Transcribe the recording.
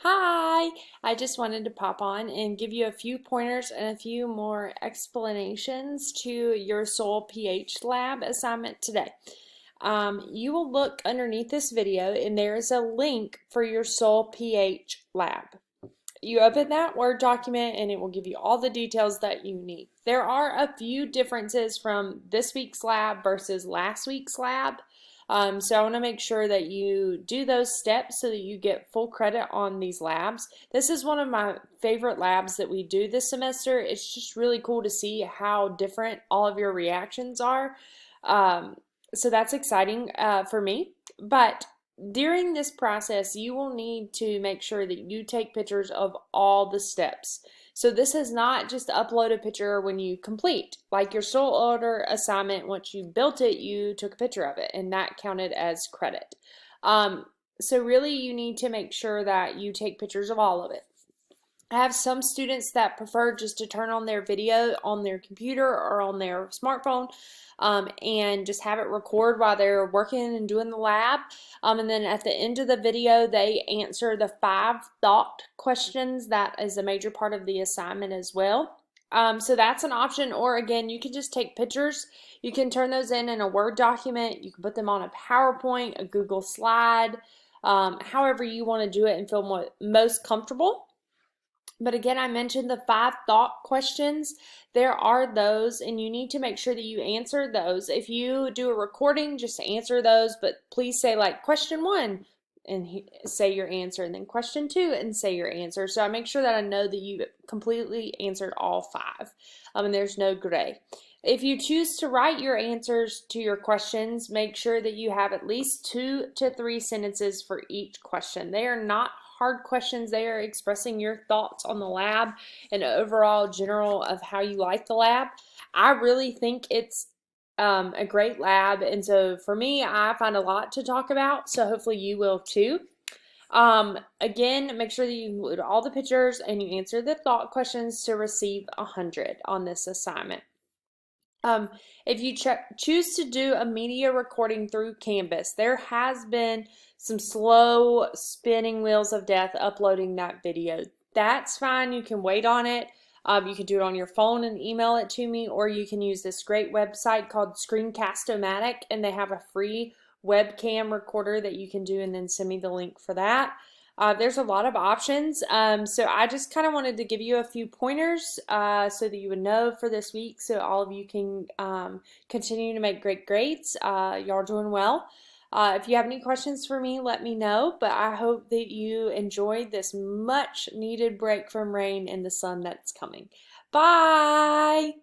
Hi! I just wanted to pop on and give you a few pointers and a few more explanations to your soil pH lab assignment today. You will look underneath this video and there is a link for your soil pH lab. You open that Word document and it will give you all the details that you need. There are a few differences from this week's lab versus last week's lab. So I want to make sure that you do those steps so that you get full credit on these labs. This is one of my favorite labs that we do this semester. It's just really cool to see how different all of your reactions are. So that's exciting for me. But during this process, you will need to make sure that you take pictures of all the steps. So this is not just upload a picture when you complete. Like your soil odor assignment, once you built it, you took a picture of it, and that counted as credit. So really you need to make sure that you take pictures of all of it. I have some students that prefer just to turn on their video on their computer or on their smartphone and just have it record while they're working and doing the lab. And then at the end of the video, they answer the 5 thought questions. That is a major part of the assignment as well. So that's an option, or again, you can just take pictures. You can turn those in a Word document. You can put them on a PowerPoint, a Google slide, however you want to do it and feel most comfortable. But again, I mentioned the 5 thought questions. There are those, and you need to make sure that you answer those. If you do a recording, just answer those, but please say like question 1 and say your answer, and then question 2 and say your answer. So I make sure that I know that you completely answered all 5, and there's no gray. If you choose to write your answers to your questions, make sure that you have at least 2 to 3 sentences for each question. They are not hard questions. They are expressing your thoughts on the lab and overall general of how you like the lab. I really think it's a great lab, and so for me, I find a lot to talk about, so hopefully you will too. Again, make sure that you include all the pictures and you answer the thought questions to receive 100 on this assignment. If you choose to do a media recording through Canvas, there has been some slow spinning wheels of death uploading that video. That's fine. You can wait on it. You can do it on your phone and email it to me, or you can use this great website called Screencast-O-Matic, and they have a free webcam recorder that you can do, and then send me the link for that. There's a lot of options, so I just kind of wanted to give you a few pointers so that you would know for this week, so all of you can continue to make great grades. Y'all are doing well. If you have any questions for me, let me know, but I hope that you enjoyed this much needed break from rain and the sun that's coming. Bye!